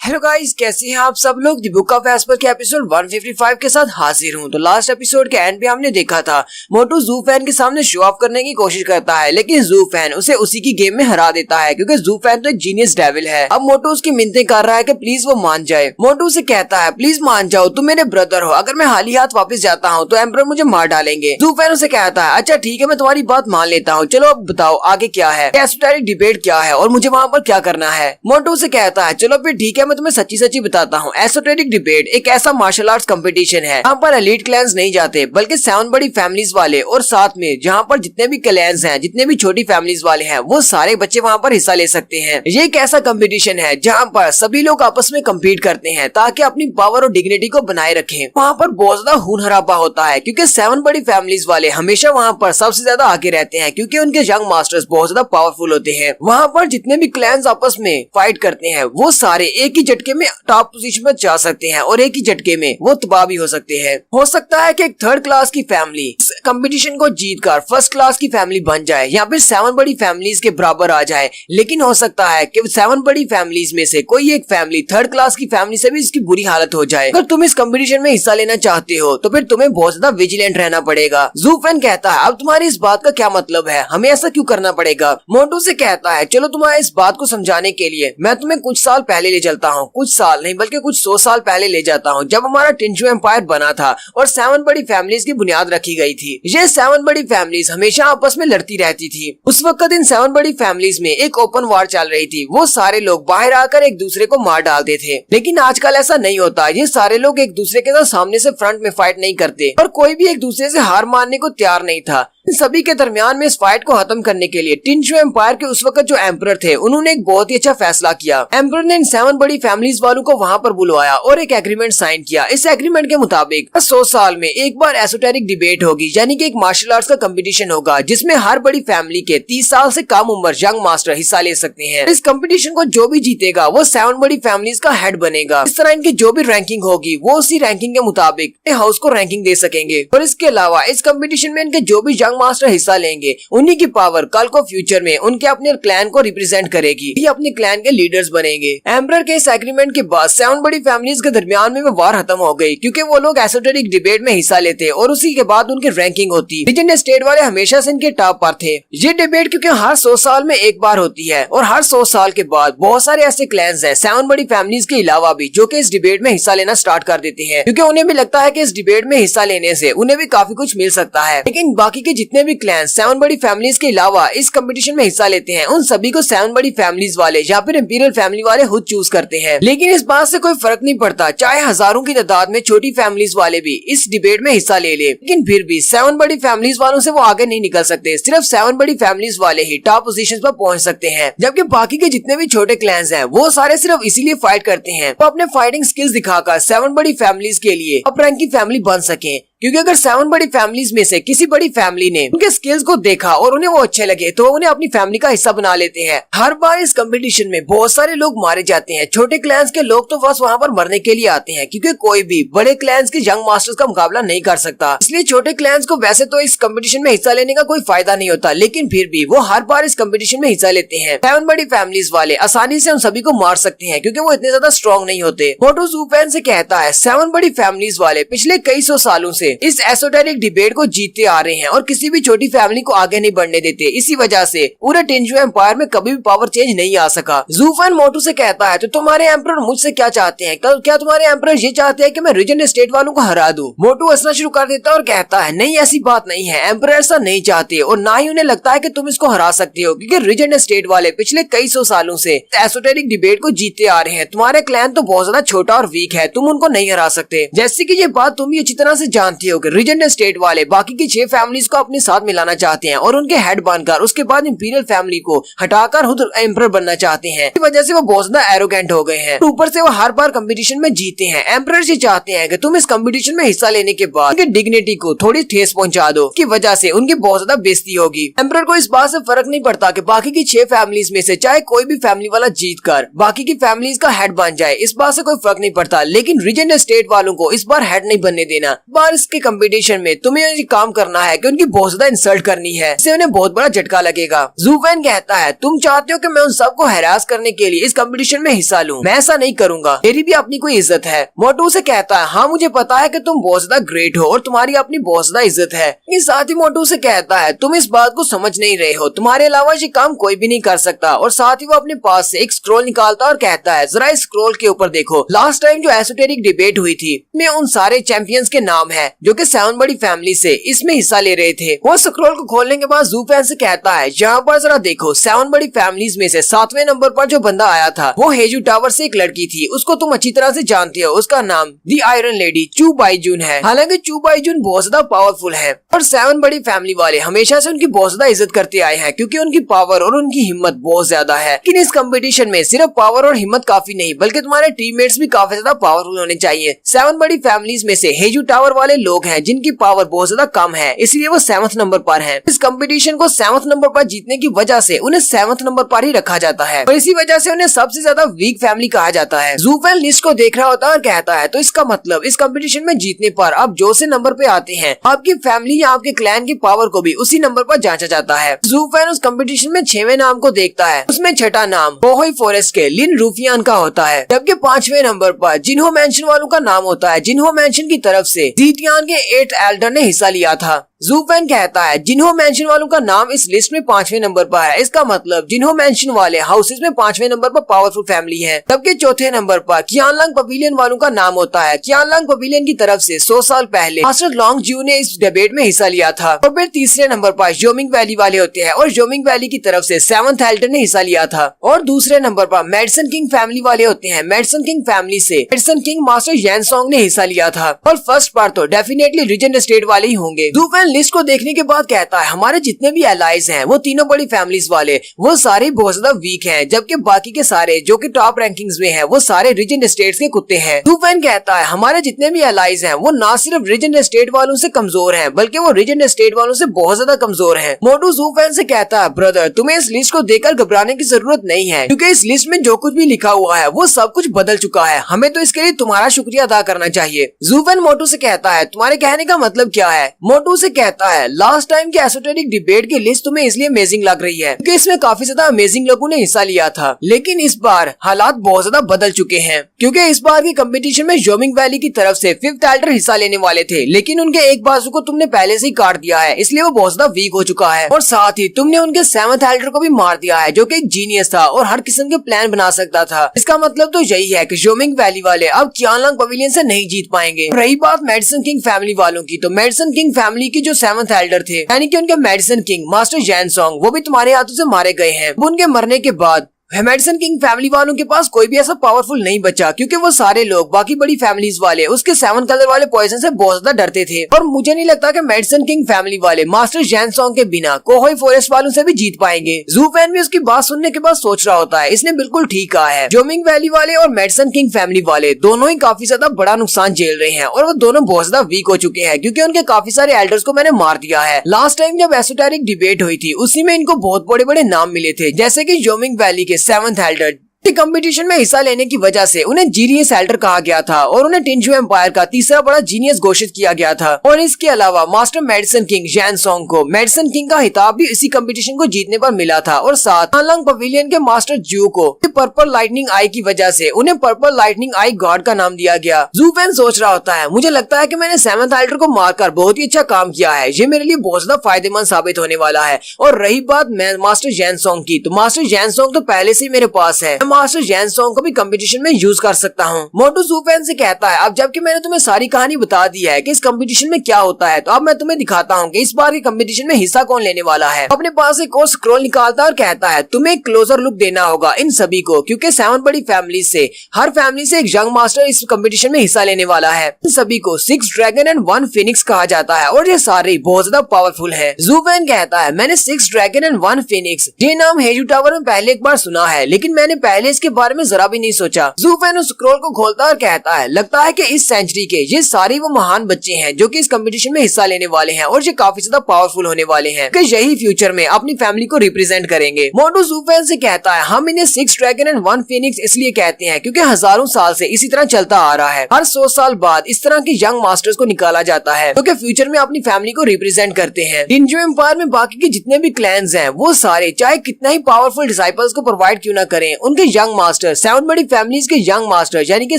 Hello guys, कैसे हैं आप सब लोग। द बुक ऑफ एस्पर के एपिसोड 155 के साथ हाजिर हूं। तो लास्ट एपिसोड के एंड पे हमने देखा था मोटू जू फैन के सामने शो ऑफ करने की कोशिश करता है, लेकिन जू फैन उसे उसी की गेम में हरा देता है क्योंकि जू फैन तो एक जीनियस डेविल है। अब मोटू उसकी मिन्नतें कर रहा है कि प्लीज वो मान जाए। मोटू उसे कहता है प्लीज मान जाओ, तुम मेरे ब्रदर हो, अगर मैं हाली हाथ वापस जाता हूँ तो एम्परर मुझे मार डालेंगे। जू फैन उसे कहता है अच्छा ठीक है, मैं तुम्हारी बात मान लेता हूँ, चलो अब बताओ आगे क्या है, एसोटेरिक डिबेट क्या है और मुझे वहाँ पर क्या करना है। मोटू उसे कहता है चलो फिर ठीक है, मैं तुम्हें सच्ची सच्ची बताता हूँ। एसोटेरिक डिबेट एक ऐसा मार्शल आर्ट्स कंपटीशन है यहाँ पर एलीट क्लैंस नहीं जाते बल्कि 7 बड़ी फैमिलीज वाले, और साथ में जहाँ पर जितने भी क्लैंस हैं, जितने भी छोटी फैमिलीज वाले हैं, वो सारे बच्चे वहाँ पर हिस्सा ले सकते हैं। ये एक ऐसा कंपटीशन है जहाँ पर सभी लोग आपस में कम्पीट करते हैं ताकि अपनी पावर और डिग्निटी को बनाए रखें। वहाँ पर बहुत ज्यादा खून खराबा होता है क्योंकि 7 बड़ी फैमिलीज वाले हमेशा वहाँ पर सबसे ज्यादा आगे रहते हैं क्योंकि उनके यंग मास्टर्स बहुत ज्यादा पावरफुल होते हैं। वहाँ पर जितने भी क्लैंस आपस में फाइट करते हैं वो सारे एक ही झटके में टॉप पोजीशन में जा सकते हैं और एक ही झटके में वो तबाह भी हो सकते हैं। हो सकता है कि एक 3rd क्लास की फैमिली कंपटीशन को जीतकर 1st क्लास की फैमिली बन जाए या फिर 7 बड़ी फैमिलीज के बराबर आ जाए, लेकिन हो सकता है कि 7 बड़ी फैमिलीज में से कोई एक फैमिली 3rd क्लास की फैमिली से भी इसकी बुरी हालत हो जाए। अगर तुम इस कंपटीशन में हिस्सा लेना चाहते हो तो फिर तुम्हें बहुत ज्यादा विजिलेंट रहना पड़ेगा। जू फैन कहता है अब तुम्हारी इस बात का क्या मतलब है, हमें ऐसा क्यों करना पड़ेगा। मोटू से कहता है चलो तुम्हारे इस बात को समझाने के लिए मैं तुम्हें कुछ साल पहले ले चलता हूँ, कुछ साल नहीं बल्कि कुछ 100 साल पहले ले जाता हूँ, जब हमारा टिंजू एम्पायर बना था और 7 बड़ी फैमिलीज की बुनियाद रखी गई थी। ये 7 बड़ी फैमिलीज हमेशा आपस में लड़ती रहती थी। उस वक्त इन 7 बड़ी फैमिलीज में एक ओपन वॉर चल रही थी, वो सारे लोग बाहर आकर एक दूसरे को मार डालते थे। लेकिन आजकल ऐसा नहीं होता, ये सारे लोग एक दूसरे के साथ सामने से फ्रंट में फाइट नहीं करते और कोई भी एक दूसरे से हार मानने को तैयार नहीं था। इन सभी के दरमियान में इस फाइट को खत्म करने के लिए टिंजू एम्पायर के उस वक्त जो एम्परर थे उन्होंने एक बहुत ही अच्छा फैसला किया। एम्परर ने इन 7 बड़ी फैमिलीज वालों को वहाँ पर बुलवाया और एक एग्रीमेंट साइन किया। इस एग्रीमेंट के मुताबिक 100 साल में एक बार एसोटेरिक डिबेट होगी, यानी कि एक मार्शल आर्ट्स का कंपटीशन होगा जिसमें हर बड़ी फैमिली के 30 साल से कम उम्र यंग मास्टर हिस्सा ले सकते हैं। इस कंपटीशन को जो भी जीतेगा वो 7 बड़ी फैमिलीज का हेड बनेगा। इस तरह इनकी जो भी रैंकिंग होगी वो उसी रैंकिंग के मुताबिक हाउस को रैंकिंग दे सकेंगे। और इसके अलावा इस कंपटीशन में इनके जो भी यंग मास्टर हिस्सा लेंगे उन्हीं की पावर कल को फ्यूचर में उनके अपने क्लैन को रिप्रेजेंट करेगी, ये अपने क्लैन के लीडर्स बनेंगे। एम्परर के इस एग्रीमेंट के बाद 7 बड़ी फैमिलीज के दरमियान में वार खत्म हो गई क्योंकि वो लोग एसोटेरिक डिबेट में हिस्सा लेते और उसी के बाद उनकी रैंकिंग होती। लीजेंड स्टेट वाले हमेशा से इनके टॉप पर थे। ये डिबेट क्योंकि हर 100 साल में एक बार होती है और हर 100 साल के बाद बहुत सारे ऐसे क्लैंस हैं 7 बड़ी फैमिलीज के अलावा भी जो कि इस डिबेट में हिस्सा लेना स्टार्ट कर देते हैं क्योंकि उन्हें भी लगता है कि इस डिबेट में हिस्सा लेने से उन्हें भी काफी कुछ मिल सकता है। लेकिन बाकी के जितने भी क्लैंस 7 बड़ी फैमिलीज के अलावा इस कंपटीशन में हिस्सा लेते हैं उन सभी को 7 बड़ी फैमिलीज वाले या फिर इंपीरियल फैमिली वाले खुद चूज करते हैं। लेकिन इस बात से कोई फर्क नहीं पड़ता चाहे हजारों की तादाद में छोटी फैमिलीज वाले भी इस डिबेट में हिस्सा ले लेकिन फिर भी 7 बड़ी फैमिलीज वालों से वो आगे नहीं निकल सकते। सिर्फ 7 बड़ी फैमिलीज वाले ही टॉप पोजीशंस पर पहुंच सकते हैं, जबकि बाकी के जितने भी छोटे क्लैंस हैं वो सारे सिर्फ इसीलिए फाइट करते हैं वो अपने फाइटिंग स्किल्स दिखाकर 7 बड़ी फैमिलीज के लिए अप रैंक की फैमिली बन सके। क्योंकि अगर 7 बड़ी फैमिलीज में से किसी बड़ी फैमिली ने उनके स्किल्स को देखा और उन्हें वो अच्छे लगे तो उन्हें अपनी फैमिली का हिस्सा बना लेते हैं। हर बार इस कंपटीशन में बहुत सारे लोग मारे जाते हैं। छोटे क्लैंस के लोग तो बस वहाँ पर मरने के लिए आते हैं क्योंकि कोई भी बड़े क्लैंस के यंग मास्टर्स का मुकाबला नहीं कर सकता। इसलिए छोटे क्लैंस को वैसे तो इस कंपटीशन में हिस्सा लेने का कोई फायदा नहीं होता, लेकिन फिर भी वो हर बार इस कंपटीशन में हिस्सा लेते हैं। 7 बड़ी फैमिलीज वाले आसानी से उन सभी को मार सकते हैं क्योंकि वो इतने ज्यादा स्ट्रॉन्ग नहीं होते। मोटू जू फैन से कहता है 7 बड़ी फैमिलीज वाले पिछले कई 100 सालों से इस एसोटेरिक डिबेट को जीतते आ रहे हैं और किसी भी छोटी फैमिली को आगे नहीं बढ़ने देते। इसी वजह से पूरे टिंजू एम्पायर में कभी भी पावर चेंज नहीं आ सका। जू फैन मोटू से कहता है तो तुम्हारे एम्परर मुझसे क्या चाहते हैं, क्या तुम्हारे एम्परर ये चाहते हैं कि मैं रीजन स्टेट वालों को हरा दूं। मोटू हंसना शुरू कर देता है और कहता है नहीं ऐसी बात नहीं है, एम्परर ऐसा नहीं चाहते और ना ही उन्हें लगता है कि तुम इसको हरा सकते हो क्योंकि रीजन स्टेट वाले पिछले कई 100 सालों से एसोटेरिक डिबेट को जीतते आ रहे हैं। तुम्हारे क्लैन तो बहुत ज्यादा छोटा और वीक है, तुम उनको नहीं हरा सकते। जैसे की ये बात तुम भी अच्छी तरह से जानती हो कि रीजन स्टेट वाले बाकी की 6 फैमिलीज को अपने साथ मिलाना चाहते हैं और उनके हेड बनकर उसके बाद इंपीरियल फैमिली को हटाकर खुद एम्परर बनना चाहते हैं। इस वजह से वो बहुत ज्यादा एरोगेंट हो गए हैं। ऊपर से वो हर बार कंपटीशन में जीते हैं। एम्परर जी चाहते हैं कि तुम इस कंपटीशन में हिस्सा लेने के बाद उनकी डिग्निटी को थोड़ी ठेस पहुंचा दो, की वजह से उनकी बहुत ज्यादा बेइज्जती होगी। एम्परर को इस बात से फर्क नहीं पड़ता कि बाकी की 6 फैमिलीज में से चाहे कोई भी फैमिली वाला जीत कर बाकी की फैमिलीज का हेड बन जाए, इस बात से कोई फर्क नहीं पड़ता। लेकिन रीजन स्टेट वालों को इस बार हेड नहीं बनने देना। बार इस के कंपटीशन में तुम्हें ये काम करना है कि उनकी बहुत ज्यादा इंसल्ट करनी है, इससे उन्हें बहुत बड़ा झटका लगेगा। जू फैन कहता है तुम चाहते हो कि मैं उन सबको हैरास करने के लिए इस कंपटीशन में हिस्सा लूं, मैं ऐसा नहीं करूंगा, मेरी भी अपनी कोई इज्जत है। मोटू से कहता है हाँ मुझे पता है कि तुम बहुत ज्यादा ग्रेट हो और तुम्हारी अपनी बहुत ज्यादा इज्जत है। इस साथ ही मोटू से कहता है तुम इस बात को समझ नहीं रहे हो, तुम्हारे अलावा ये काम कोई भी नहीं कर सकता। और साथ ही वो अपने पास से एक स्क्रोल निकालता और कहता है जरा इस स्क्रोल के ऊपर देखो, लास्ट टाइम जो एसोटेरिक डिबेट हुई थी में उन सारे चैंपियंस के नाम है जो कि 7 बड़ी फैमिली से इसमें हिस्सा ले रहे थे। वो स्क्रोल को खोलने के बाद जू फैन से कहता है यहाँ पर जरा देखो, 7 बड़ी फैमिलीज में से 7वें नंबर पर जो बंदा आया था वो हेजू टावर से एक लड़की थी, उसको तुम अच्छी तरह से जानते हो, उसका नाम दी आयरन लेडी चू बाईजून है। हालांकि चू बाईजून बहुत ज्यादा पावरफुल है और 7 बड़ी फैमिली वाले हमेशा से उनकी बहुत ज्यादा इज्जत करते आए हैं क्योंकि उनकी पावर और उनकी हिम्मत बहुत ज्यादा है। लेकिन इस कंपटीशन में सिर्फ पावर और हिम्मत काफी नहीं बल्कि तुम्हारे टीममेट्स भी काफी ज्यादा पावरफुल होने चाहिए। 7 बड़ी फैमिलीज में से हेजू टावर वाले लोग हैं जिनकी पावर बहुत ज्यादा कम है, इसलिए वो 7th नंबर पर हैं। इस कंपटीशन को 7th नंबर पर जीतने की वजह से उन्हें 7th नंबर पर ही रखा जाता है और इसी वजह से उन्हें सबसे ज्यादा वीक फैमिली कहा जाता है। जू फैन लिस्ट को देख रहा होता है और कहता है तो इसका मतलब इस कंपटीशन में जीतने पर आप जो से नंबर पे आते हैं आपकी फैमिली या आपके क्लैन की पावर को भी उसी नंबर पर जांचा जाता है। जू फैन उस कंपटीशन में 6वें नाम को देखता है, उसमें छठा नाम कोहोई फॉरेस्ट के लिन रूफियान का होता है, जबकि 5वें नंबर पर जिन्हो मैंशन वालों का नाम होता है। जिन्हो मैंशन की तरफ से जीटियान के 8 एल्डर ने हिस्सा लिया था। जू फैन कहता है जिन्हो मैंशन वालों का नाम इस लिस्ट में 5वें नंबर पर है, इसका मतलब जिन्हो मैंशन वाले हाउसेस में 5वें नंबर पर पावरफुल फैमिली है। जबकि चौथे नंबर पर कियानलांग पवेलियन वालों का नाम होता है। कियानलांग पवेलियन की तरफ से 100 साल पहले मास्टर लॉन्ग ज्यू ने इस डिबेट में हिस्सा लिया था। और फिर तीसरे नंबर पर जोमिंग वैली वाले होते हैं और जोमिंग वैली की तरफ से 7th एल्डर ने हिस्सा लिया था। और दूसरे नंबर पर मेडिसन किंग फैमिली वाले होते हैं। मेडिसन किंग फैमिली से मेडिसन किंग मास्टर यैनसोंग ने हिस्सा लिया था और फर्स्ट पर तो डेफिनेटली रीजन स्टेट वाले ही होंगे। जू फैन लिस्ट को देखने के बाद कहता है हमारे जितने भी एलाइज हैं वो तीनों बड़ी फैमिलीज वाले वो सारे बहुत ज्यादा वीक हैं, जबकि बाकी के सारे जो कि टॉप रैंकिंग्स में हैं वो सारे रीजन स्टेट्स के कुत्ते हैं। जू फैन कहता है हमारे जितने भी एलाइज हैं वो ना सिर्फ रीजन स्टेट वालों से कमजोर हैं बल्कि वो रीजन स्टेट वालों से बहुत ज्यादा कमजोर हैं। मोटू जू फैन से कहता है ब्रदर तुम्हें इस लिस्ट को देखकर घबराने की जरूरत नहीं है क्योंकि इस लिस्ट में जो कुछ भी लिखा हुआ है वो सब कुछ बदल चुका है, हमें तो इसके लिए तुम्हारा शुक्रिया अदा करना चाहिए। जू फैन मोटू से कहता है तुम्हारे कहने का मतलब क्या है? मोटू से कहता है लास्ट टाइम के एसोटेरिक डिबेट की लिस्ट तुम्हें इसलिए अमेजिंग लग रही है क्योंकि इसमें काफी ज्यादा अमेजिंग लोगों ने हिस्सा लिया था, लेकिन इस बार हालात बहुत ज्यादा बदल चुके हैं क्योंकि इस बार की कंपटीशन में जोमिंग वैली की तरफ से 5th एल्डर हिस्सा लेने वाले थे, लेकिन उनके एक बाजू को तुमने पहले से ही काट दिया है इसलिए वो बहुत ज्यादा वीक हो चुका है। और साथ ही तुमने उनके 7th एल्डर को भी मार दिया है जो कि एक जीनियस था और हर किस्म के प्लान बना सकता था। इसका मतलब तो यही है कि जोमिंग वैली वाले अब कियानलांग पवेलियन से नहीं जीत पाएंगे। रही बात मेडिसन किंग फैमिली वालों की, तो मेडिसन किंग फैमिली की जो 7th एल्डर थे यानी कि उनके मेडिसन किंग मास्टर यैनसोंग वो भी तुम्हारे हाथों से मारे गए हैं। उनके मरने के बाद मेडिसन किंग फैमिली वालों के पास कोई भी ऐसा पावरफुल नहीं बचा क्योंकि वो सारे लोग बाकी बड़ी फैमिलीज वाले उसके 7 कलर वाले पॉइजन से बहुत ज्यादा डरते थे। और मुझे नहीं लगता कि मेडिसन किंग फैमिली वाले मास्टर यैनसोंग के बिना कोहोई फॉरेस्ट वालों से भी जीत पाएंगे। जू फैन भी उसकी बात सुनने के बाद सोच रहा होता है इसने बिल्कुल ठीक कहा है। जोमिंग वैली वाले और मेडिसन किंग फैमिली वाले दोनों ही काफी ज्यादा बड़ा नुकसान झेल रहे हैं और वो दोनों बहुत ज्यादा वीक हो चुके हैं क्योंकि उनके काफी सारे एल्डर्स को मैंने मार दिया है। लास्ट टाइम जब एसोटेरिक डिबेट हुई थी उसी में इनको बहुत बड़े बड़े नाम मिले थे जैसे की जोमिंग वैली के 7th एल्डर कंपटीशन में हिस्सा लेने की वजह से उन्हें जीनियस एल्डर कहा गया था और उन्हें टिंजू एम्पायर का तीसरा बड़ा जीनियस घोषित किया गया था। और इसके अलावा मास्टर मेडिसन किंग यैनसोंग को मेडिसन किंग का खिताब भी इसी कंपटीशन को जीतने पर मिला था। और साथ कियानलांग पवेलियन के मास्टर ज्यू को पर्पल लाइटनिंग आई की वजह से उन्हें पर्पल लाइटनिंग आई गॉड का नाम दिया गया। जू फैन सोच रहा होता है मुझे लगता है कि मैंने 7th एल्डर को मारकर बहुत ही अच्छा काम किया है, ये मेरे लिए बहुत ज्यादा फायदेमंद साबित होने वाला है। और रही बात मास्टर यैनसोंग की, तो मास्टर यैनसोंग तो पहले से ही मेरे पास है, मास्टर यैनसोंग को भी कंपटीशन में यूज कर सकता हूँ। मोटू जू फैन से कहता है अब जबकि मैंने तुम्हें सारी कहानी बता दी है कि इस कंपटीशन में क्या होता है, तो अब मैं तुम्हें दिखाता हूँ कि इस बार के कंपटीशन में हिस्सा कौन लेने वाला है। अपने पास एक और स्क्रॉल निकालता है और कहता है तुम्हें एक क्लोजर लुक देना होगा इन सभी को क्योंकि 7 बड़ी फैमिली से हर फैमिली से एक यंग मास्टर इस कंपटीशन में हिस्सा लेने वाला है। इन सभी को 6 ड्रैगन एंड 1 फिनिक्स कहा जाता है और ये सारे बहुत ज्यादा पावरफुल है। जू फैन कहता है मैंने 6 ड्रैगन एंड 1 फिनिक्स ये नाम हेजू टावर में पहले एक बार सुना है, लेकिन मैंने पहले मैंने इसके बारे में जरा भी नहीं सोचा। ज़ू फैन उस स्क्रॉल को खोलता और कहता है, लगता है कि इस सेंचुरी के ये सारे वो महान बच्चे हैं जो कि इस कंपटीशन में हिस्सा लेने वाले हैं और ये काफी ज्यादा पावरफुल होने वाले हैं कि यही फ्यूचर में अपनी फैमिली को रिप्रेजेंट करेंगे। मोटू ज़ू फैन से कहता है, हम इन्हें 6 ड्रैगन एंड 1 फीनिक्स इसलिए कहते हैं क्योंकि हजारों साल से इसी तरह चलता आ रहा है। हर 100 साल बाद इस तरह के यंग मास्टर्स को निकाला जाता है क्योंकि फ्यूचर में अपनी फैमिली को रिप्रेजेंट करते हैं। डिंजो एम्पायर में बाकी के जितने भी क्लैंस हैं वो सारे चाहे कितना ही पावरफुल डिसाइपल्स को प्रोवाइड क्यों ना करें, उनके यंग मास्टर 7 बड़ी फैमिलीज के यंग मास्टर यानी कि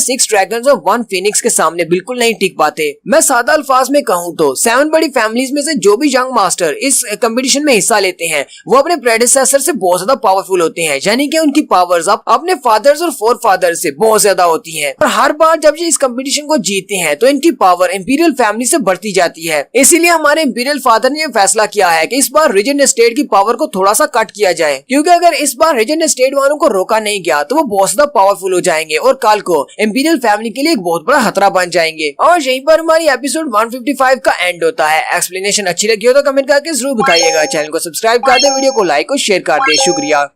6 ड्रैगन्स और 1 फीनिक्स के सामने बिल्कुल नहीं टिक पाते। मैं सादा अल्फाज में कहूँ तो 7 बड़ी फैमिलीज में से जो भी यंग मास्टर इस कंपटीशन में हिस्सा लेते हैं वो अपने प्रेडिसेसर से बहुत ज्यादा पावरफुल होते हैं, यानी कि उनकी पावर्स अपने फादर्स और फोर फादर्स से बहुत ज्यादा होती है। और हर बार जब ये इस कंपटीशन को जीतते हैं तो इनकी पावर इंपीरियल फैमिली से बढ़ती जाती है। इसीलिए हमारे इंपीरियल फादर ने फैसला किया है कि इस बार रीजन स्टेट की पावर को थोड़ा सा कट किया जाए, क्योंकि अगर इस बार रीजन स्टेट वालों को रोका नहीं गया तो वो बहुत ज्यादा पावरफुल हो जाएंगे और कल को इंपीरियल फैमिली के लिए एक बहुत बड़ा खतरा बन जाएंगे। और यहीं पर हमारी एपिसोड 155 का एंड होता है। एक्सप्लेनेशन अच्छी लगी हो तो कमेंट करके जरूर बताइएगा। चैनल को सब्सक्राइब कर दे, वीडियो को लाइक और शेयर कर दे। शुक्रिया।